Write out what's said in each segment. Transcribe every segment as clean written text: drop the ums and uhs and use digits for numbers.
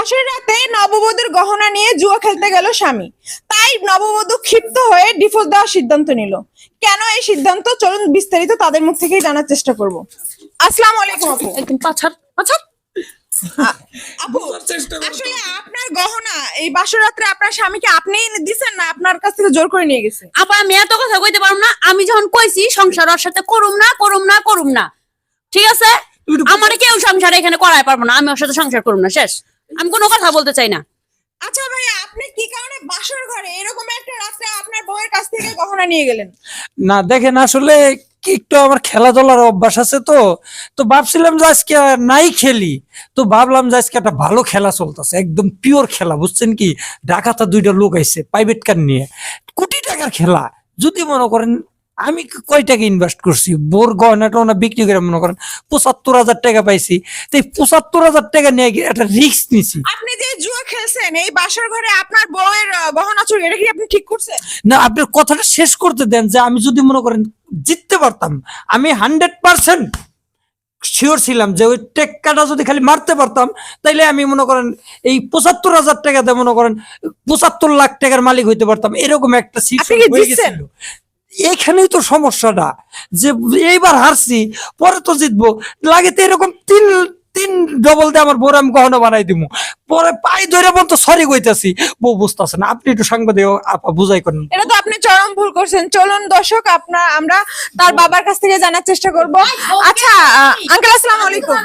বাসর রাতে নববধূর গহনা নিয়ে জুয়া খেলতে গেল স্বামী। তাই নববধূ ক্ষিপ্ত হয়ে ডিভোর্স দেওয়ার সিদ্ধান্ত নিল। কেন এই সিদ্ধান্ত, চলুন বিস্তারিত তাদের মুখ থেকেই জানার চেষ্টা করব। আসসালামু আলাইকুম আপু। একদম পাছার পাছার। আপু, আসলে আপনার গহনা এই বাসর রাত্রে আপনার স্বামীকে আপনিই দিছেন না আপনার কাছ থেকে জোর করে নিয়ে গেছে? আপা আমি এত কথা কইতে পারুম না। আমি যখন কইছি সংসার ওর সাথে করুম না করুম না করুম না, ঠিক আছে? আমার কেউ সংসার এখানে করাই পারবো না, আমি ওর সাথে সংসার করুম না, শেষ। আমি কোনো কথা বলতে চাই না। আচ্ছা ভাইয়া, আপনি কি কারণে বাসর ঘরে এরকম একটা রাত্রে আপনার বউয়ের কাছ থেকে গহনা নিয়ে গেলেন? না দেখেন, আসলে কি একটু আমার খেলাধুলার অভ্যাস আছে, তো তো ভাবছিলাম যে আজকে নাই খেলি, তো ভাবলাম যে আজকে একটা ভালো খেলা চলতেছে, একদম পিওর খেলা, বুঝছেন কি? ঢাকাতে দুইটা লোক আইছে প্রাইভেট কার নিয়ে, কোটি টাকার খেলা। যদি মনে করেন আমি কয় টাকা ইনভেস্ট করছি, বোর গয়না টয়না বিক্রি করে মনে করেন ৭৫,০০০ টাকা পাইছি, তো এই ৭৫,০০০ টাকা নিয়ে একটা রিস্ক নিছি। আপনি যে জুয়া খেলছেন এই বাসর ঘরে আপনার বউয়ের গহনা চুরি, এটা কি আপনি ঠিক করছেন? না, আপনার কথাটা শেষ করতে দেন। যে আমি যদি মনে করেন জিততে পারতাম, আমি 100% শিওর ছিলাম যে ওই টেক্কাটা যদি খালি মারতে পারতাম, তাইলে আমি মনে করেন এই ৭৫,০০০ টাকাতে মনে করেন ৭৫ লাখ টাকার মালিক হইতে পারতাম, এরকম একটা আপনি কি জিতছেন? এইখানেই তো সমস্যাটা, যে এইবার হারছি, পরে তো জিতবো, লাগে তো এরকম তিন তিন ডবল দিয়ে আমার বোর আমি গহনা বানাই দিব, পরে পাই ধরে বলতো সরি কইতাছি, বউ বুঝতেছে না। আপনি একটু সাংবাদিক আপা বুঝাই করেন। এটা তো আপনি চরম ভুল করছেন। চলুন দর্শক, আমরা তার বাবার কাছ থেকে জানার চেষ্টা করব। আচ্ছা আঙ্কেল, আসসালামু আলাইকুম।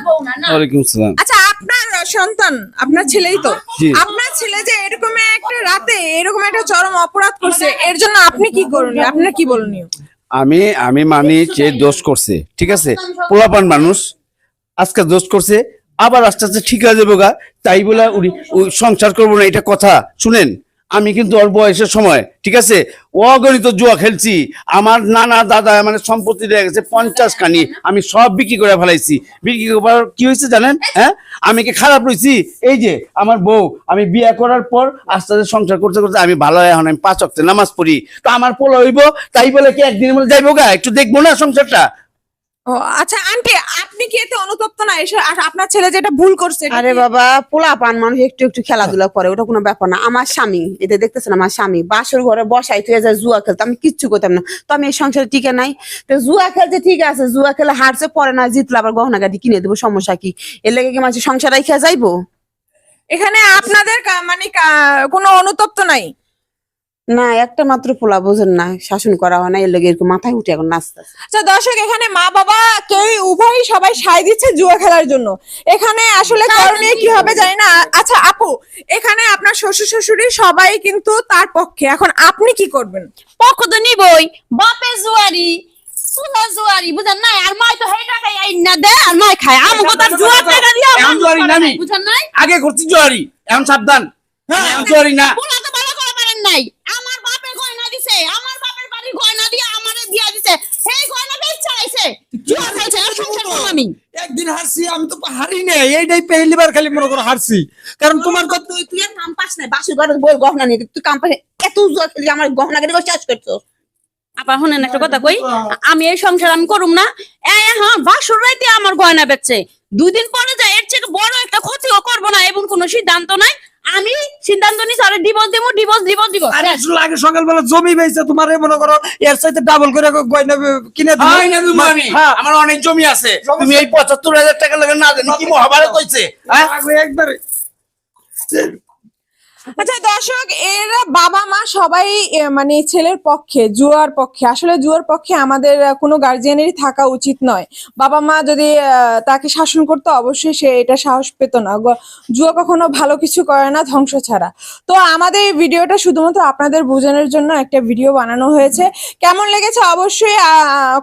ওয়ালাইকুম সালাম। আচ্ছা, আপনার সন্তান, আপনার ছেলেই তো, জি। আপনার ছেলে যে এরকম একটা রাতে এরকম একটা চরম অপরাধ করছে, এর জন্য আপনি কি করণীয়, আপনার কি বলনীয়? আমি মানি যে দোষ করছে, ঠিক আছে, পোলাপান মানুষ আজকে দোষ করছে, আবার আস্তে আস্তে ঠিক হয়ে যাবো গা, তাই বলে ওই সংসার করবো না এটা কথা শুনেন। আমি কিন্তু ওর বয়সের সময়, ঠিক আছে, অগণিত জুয়া খেলছি। আমার নানা দাদা মানে সম্পত্তি দিয়ে গেছে 50 খানি, আমি সব বিক্রি করে ফেলাইছি। বিক্রি করার কি হয়েছে জানেন? হ্যাঁ, আমি কি খারাপ রয়েছি? এই যে আমার বউ, আমি বিয়ে করার পর আস্তে আস্তে সংসার করতে করতে আমি ভালো, এখন আমি 5 ওয়াক্ত নামাজ পড়ি, তো আমার পোলা হইব, তাই বলে কি একদিনের মধ্যে যাইবো গা? একটু দেখবো না সংসারটা। ও আচ্ছা আন্টি, আপনি কি এতে অনুতপ্ত না? আপনার ছেলে যেটা ভুল করছে এটা আরে কি- বাবা, পোলা পান মানুষ একটু একটু খেলাধুলা করে, ওটা কোনো ব্যাপার না। আমার স্বামী, এতে দেখতেছেন আমার স্বামী বাসর ঘরে বসাই তুই যা জুয়া খেলতে, আমি কিচ্ছু করতাম না, তো আমি এই সংসারে টিকে নাই। তো জুয়া খেলছে ঠিক আছে, জুয়া খেলে হারছে, পরে না জিতলে আবার গহনা গাড়ি কিনে দেবো, সমস্যা কি? এর লেগে কি মানুষ সংসার রাইখা যাইবো? এখানে আপনাদের মানে কোনো অনুতপ্ত নাই? না, একটা মাত্র পোলা বোঝেন না, শাসন করা হয় না, এর লেগে এরকম মাথায় উঠে এখন নাচতে। আচ্ছা দর্শক, এখানে মা বাবা কেউই উভয়ই সবাই সায় দিচ্ছে জুয়া খেলার জন্য। এখানে আসলে করণীয় কি হবে জানি না। আচ্ছা আপু, এখানে আপনার শ্বশুর শাশুড়ি সবাই কিন্তু তার পক্ষে, এখন আপনি কি করবেন? পক্ষ তো নিবই, বাপে জুয়ারি সুলা জুয়ারি, বুঝেন না? আর মাই তো হেই টাকাই আইন না দে, আর মাই খায় আমগো তার জুয়া টাকা দিয়া এখন জুয়ারি না আমি। বুঝেন নাই? আগে করছি জুয়ারি, এখন সাবধান। হ্যাঁ, এখন জুয়ারি না। পোলা তো ভালো করে পারেন নাই। আমার বাপের গয়না দিছে, আমার বাপের বাড়ির গয়না দিয়ে আমারে দিয়া দিছে, সেই গয়না বেচ চাইছে, জুয়া খেলছে, আর সংসার করব আমি। একদিন হারছি, আমি তো হারি নাই, এইটাই পেহলিবার খালি মনে করো হারছি, কারণ তোমার কথা তুই আর কাম পাস নাই, বাসর ঘরে বই গহনা নিয়ে তুই কাম পাস, এত জুয়া খেলি আমার গহনা গাড়ি শেষ করছো। আপা শুনেন একটা কথা কই, আমি এই সংসার আমি করুম না। হ্যাঁ, বাসর রাইতে আমার গয়না বেচছে, 2 দিন পরে যায়, এর থেকে বড় একটা ক্ষতিও করবো না, এবং কোনো সিদ্ধান্ত নাই। আমি সিদ্ধান্ত নিছি আরে ডিভোর্স দেবো, ডিভোর্স আরে আসলে আগে সকালবেলা জমি বেচে তোমার মনে করো এর সাথে ডাবল করে গয়না কিনে দিবো। হয় না তুমি আমি, হ্যাঁ। আমার অনেক জমি আছে, তুমি এই ৭৫,০০০ টাকা লাগে না দেন কি মহাভারত হইছে? হ্যাঁ, একবারে আচ্ছা দর্শক, এরা বাবা মা সবাই মানে ছেলের পক্ষে, জুয়ার পক্ষে। আসলে জুয়ার পক্ষে আমাদের কোনো গার্জিয়ানেরই থাকা উচিত নয়। বাবা মা যদি তাকে শাসন করতো, অবশ্যই সে এটা সাহস পেত না। জুয়া কখনো ভালো কিছু করে না, ধ্বংস ছাড়া। তো আমাদের এই ভিডিওটা শুধুমাত্র আপনাদের বোঝানোর জন্য একটা ভিডিও বানানো হয়েছে। কেমন লেগেছে অবশ্যই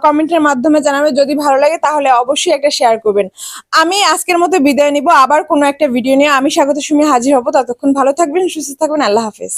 কমেন্টের মাধ্যমে জানাবেন। যদি ভালো লাগে তাহলে অবশ্যই একটা শেয়ার করবেন। আমি আজকের মতো বিদায় নিব, আবার কোনো একটা ভিডিও নিয়ে আমি স্বাগত সুমি হাজির হব। ততক্ষণ ভালো থাকবেন, সুস্থ থাকবেন, আল্লাহ হাফেজ।